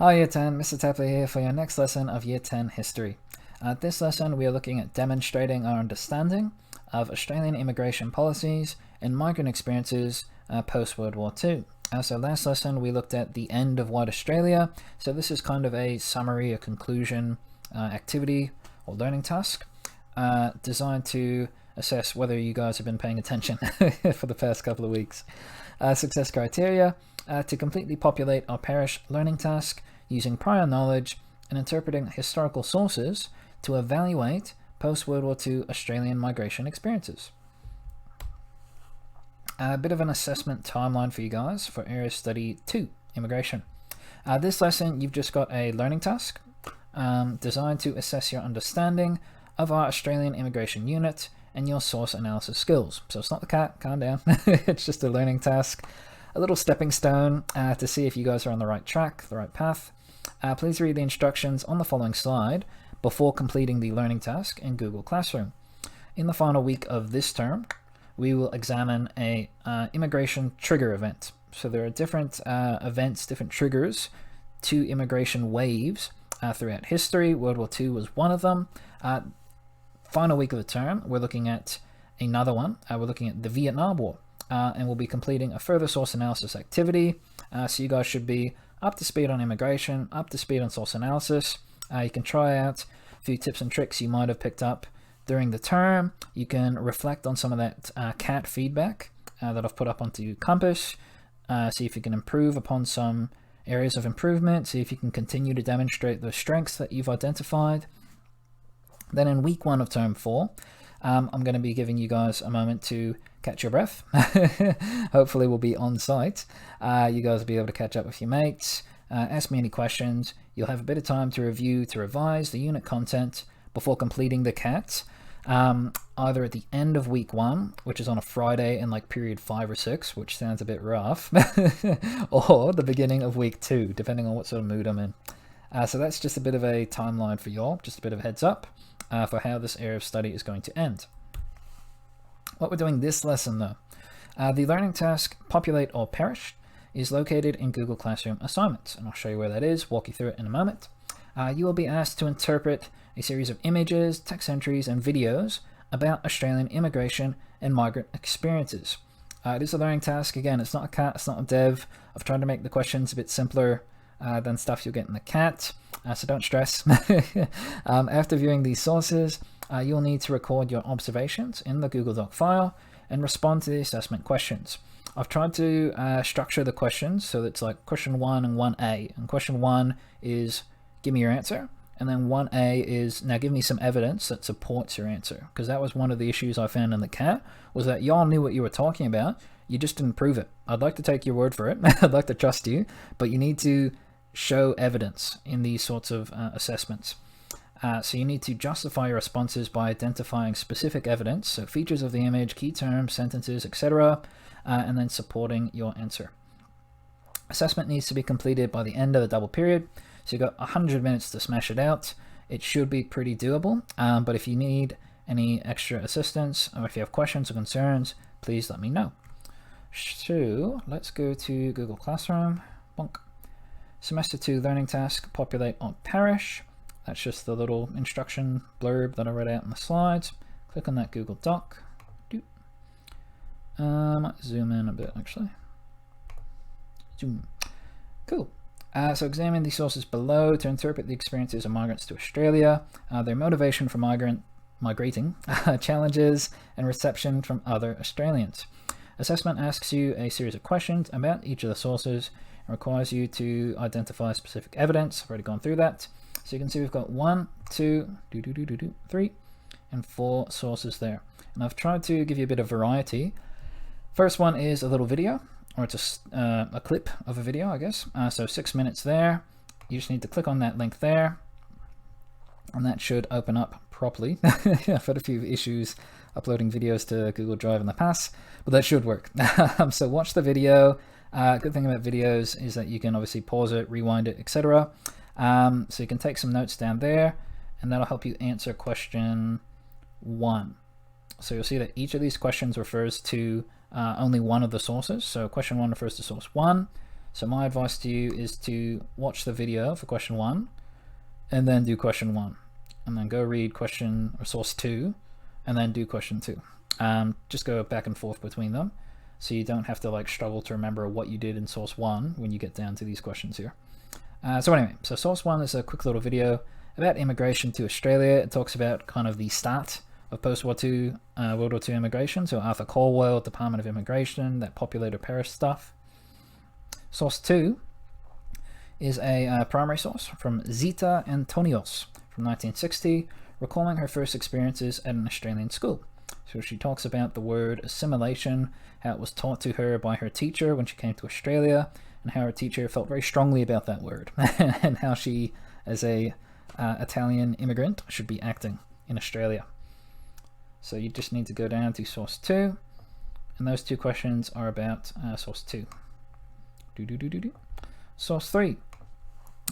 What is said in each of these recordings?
Hi Year 10, Mr. Tapley here for your next lesson of Year 10 History. This lesson we are looking at demonstrating our understanding of Australian immigration policies and migrant experiences post-World War II. So last lesson we looked at the end of White Australia, so this is kind of a summary, a conclusion activity or learning task designed to assess whether you guys have been paying attention for the past couple of weeks. Success criteria: to completely populate or perish learning task using prior knowledge and interpreting historical sources to evaluate post-World War II Australian migration experiences. A bit of an assessment timeline for you guys for Area Study 2, Immigration. This lesson, you've just got a learning task designed to assess your understanding of our Australian immigration unit and your source analysis skills. So it's not the cat, calm down. It's just a learning task, a little stepping stone to see if you guys are on the right track, the right path. Please read the instructions on the following slide before completing the learning task in Google Classroom. In the final week of this term, we will examine a immigration trigger event. So there are different events, different triggers to immigration waves throughout history. World War II was one of them. Final week of the term, we're looking at another one. We're looking at the Vietnam War, and we'll be completing a further source analysis activity. So you guys should be up to speed on immigration, up to speed on source analysis. You can try out a few tips and tricks you might have picked up during the term. You can reflect on some of that CAT feedback that I've put up onto Compass. See if you can improve upon some areas of improvement. See if you can continue to demonstrate the strengths that you've identified. Then in week 1 of term 4, I'm going to be giving you guys a moment to catch your breath. Hopefully we'll be on site. You guys will be able to catch up with your mates, ask me any questions. You'll have a bit of time to review, to revise the unit content before completing the CAT, either at the end of week 1, which is on a Friday in like period 5 or 6, which sounds a bit rough, or the beginning of week 2, depending on what sort of mood I'm in. So that's just a bit of a timeline for y'all, just a bit of a heads up for how this area of study is going to end. What we're doing this lesson though, the learning task Populate or Perish is located in Google Classroom Assignments, and I'll show you where that is, walk you through it in a moment. You will be asked to interpret a series of images, text entries, and videos about Australian immigration and migrant experiences. It is a learning task. Again, it's not a CAT, it's not a dev. I've tried to make the questions a bit simpler than stuff you'll get in the CAT, so don't stress. After viewing these sources, you'll need to record your observations in the Google Doc file and respond to the assessment questions. I've tried to structure the questions so that it's like question 1 and 1A. And question 1 is give me your answer, and then 1A is now give me some evidence that supports your answer, because that was one of the issues I found in the CAT, was that y'all knew what you were talking about, you just didn't prove it. I'd like to take your word for it. I'd like to trust you, but you need to show evidence in these sorts of assessments. So you need to justify your responses by identifying specific evidence, so features of the image, key terms, sentences, etc., and then supporting your answer. Assessment needs to be completed by the end of the double period, so you've got 100 minutes to smash it out. It should be pretty doable, but if you need any extra assistance, or if you have questions or concerns, please let me know. So let's go to Google Classroom. Bonk. Semester 2 learning task, Populate or Perish. That's just the little instruction blurb that I read out in the slides. Click on that Google Doc. Zoom in a bit actually. Zoom. Cool. So examine the sources below to interpret the experiences of migrants to Australia, their motivation for migrating, challenges, and reception from other Australians. Assessment asks you a series of questions about each of the sources and requires you to identify specific evidence. I've already gone through that. So you can see we've got 1, 2, 3, and 4 sources there. And I've tried to give you a bit of variety. First one is a little video, or it's a clip of a video, I guess. So 6 minutes there. You just need to click on that link there, and that should open up properly. I've had a few issues uploading videos to Google Drive in the past, but that should work. So watch the video. Good thing about videos is that you can obviously pause it, rewind it, etc. So you can take some notes down there, and that'll help you answer question 1. So you'll see that each of these questions refers to only one of the sources. So question 1 refers to source 1, So my advice to you is to watch the video for question 1 and then do question 1, and then go read question or source 2 and then do question 2. Just go back and forth between them so you don't have to like struggle to remember what you did in source 1 when you get down to these questions here. So anyway, so source 1 is a quick little video about immigration to Australia. It talks about kind of the start of post-war II, World War II immigration. So Arthur Colwell, Department of Immigration, that Populate or Perish stuff. Source 2 is a primary source from Zita Antonios from 1960, recalling her first experiences at an Australian school. So she talks about the word assimilation, how it was taught to her by her teacher when she came to Australia, and how her teacher felt very strongly about that word, and how she, as a Italian immigrant, should be acting in Australia. So you just need to go down to source 2, and those 2 questions are about source 2. Source 3,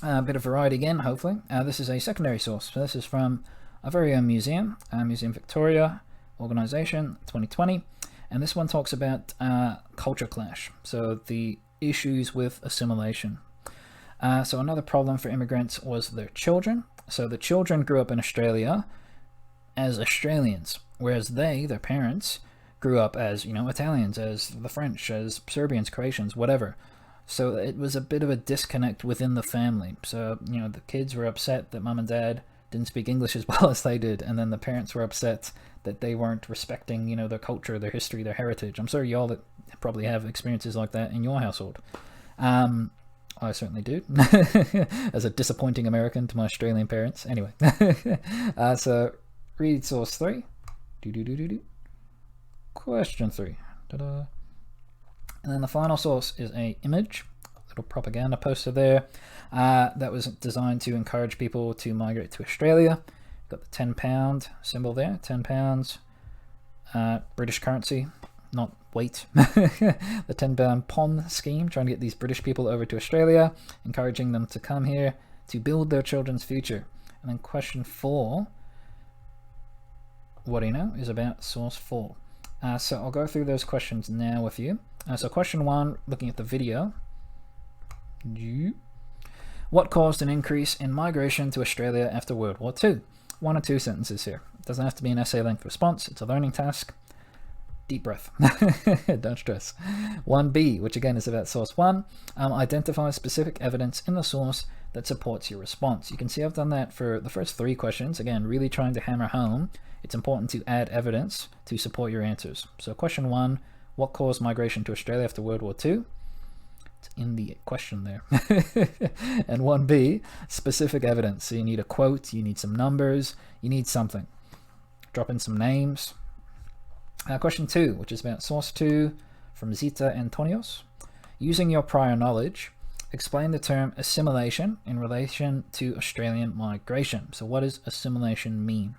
a bit of variety again, hopefully. This is a secondary source. So this is from a very own museum, Museum Victoria organization, 2020, and this one talks about culture clash, so the issues with assimilation. So another problem for immigrants was their children. So the children grew up in Australia as Australians, whereas their parents, grew up as, Italians, as the French, as Serbians, Croatians, whatever. So it was a bit of a disconnect within the family. So, the kids were upset that mom and dad didn't speak English as well as they did, and then the parents were upset that they weren't respecting, their culture, their history, their heritage. I'm sure y'all that probably have experiences like that in your household. I certainly do, as a disappointing American to my Australian parents. Anyway, so read source 3. Question 3. Ta-da. And then the final source is a image, a little propaganda poster there, that was designed to encourage people to migrate to Australia. Got the £10 symbol there, £10, British currency, not weight. The £10 PON scheme, trying to get these British people over to Australia, encouraging them to come here to build their children's future. And then question 4, what do you know, is about source 4. So I'll go through those questions now with you. So question 1, looking at the video. What caused an increase in migration to Australia after World War II? 1 or 2 sentences here. It doesn't have to be an essay length response. It's a learning task. Deep breath. Don't stress. 1B, which again is about source 1. Identify specific evidence in the source that supports your response. You can see I've done that for the first 3 questions. Again, really trying to hammer home it's important to add evidence to support your answers. So question 1, what caused migration to Australia after World War II? It's in the question there. And 1B, specific evidence. So you need a quote, you need some numbers, you need something. Drop in some names. Question 2, which is about source 2 from Zita Antonios. Using your prior knowledge, explain the term assimilation in relation to Australian migration. So what does assimilation mean?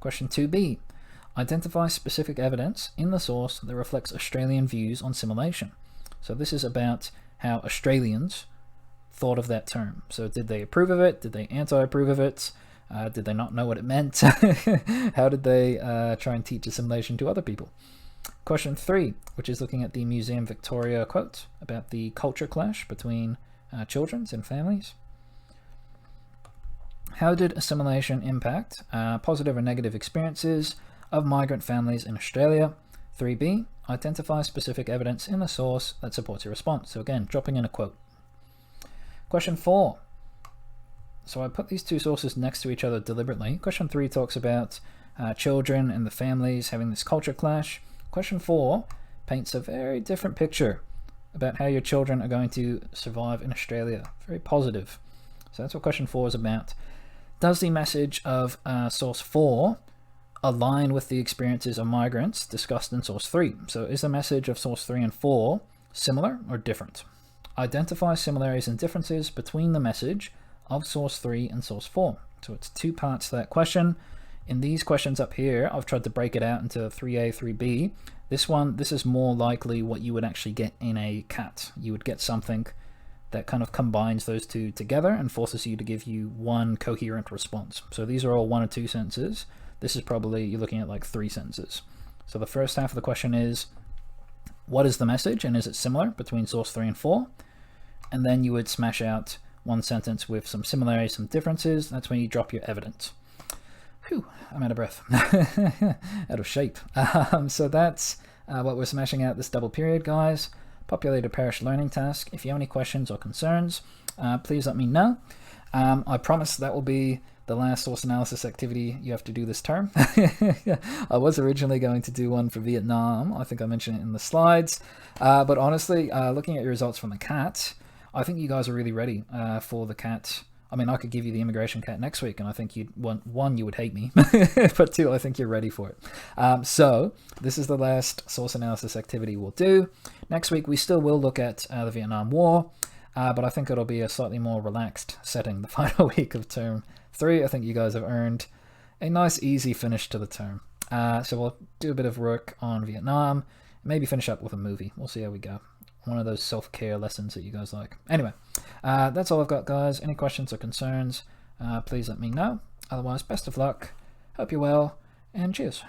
Question 2B, identify specific evidence in the source that reflects Australian views on assimilation. So this is about how Australians thought of that term. So did they approve of it? Did they anti-approve of it? Did they not know what it meant? How did they try and teach assimilation to other people? Question 3, which is looking at the Museum Victoria quote about the culture clash between children and families. How did assimilation impact positive or negative experiences of migrant families in Australia? 3B, identify specific evidence in the source that supports your response. So again, dropping in a quote. Question 4. So I put these 2 sources next to each other deliberately. Question 3 talks about children and the families having this culture clash. Question 4 paints a very different picture about how your children are going to survive in Australia. Very positive. So that's what question 4 is about. Does the message of source 4 align with the experiences of migrants discussed in source 3? So is the message of source 3 and 4 similar or different? Identify similarities and differences between the message of source 3 and source 4. So it's 2 parts to that question. In these questions up here, I've tried to break it out into 3A, 3B. This is more likely what you would actually get in a CAT. You would get something that kind of combines those 2 together and forces you to give you one coherent response. So these are all 1 or 2 sentences. This is probably, you're looking at like 3 sentences. So the first half of the question is, what is the message and is it similar between source 3 and 4? and then you would smash out one sentence with some similarities, some differences. That's when you drop your evidence. Whew, I'm out of breath, out of shape. So that's what we're smashing out this double period, guys. Populate a parish learning task. If you have any questions or concerns, please let me know. I promise that will be the last source analysis activity you have to do this term. I was originally going to do one for Vietnam. I think I mentioned it in the slides. But honestly, looking at your results from the CAT, I think you guys are really ready for the CAT. I mean, I could give you the immigration CAT next week, and I think you'd want, one, you would hate me, but two, I think you're ready for it. So this is the last source analysis activity we'll do. Next week, we still will look at the Vietnam War, but I think it'll be a slightly more relaxed setting, the final week of term 3. I think you guys have earned a nice, easy finish to the term. So we'll do a bit of work on Vietnam, maybe finish up with a movie. We'll see how we go. One of those self-care lessons that you guys like. Anyway, that's all I've got, guys. Any questions or concerns, please let me know. Otherwise, best of luck. Hope you're well, and cheers.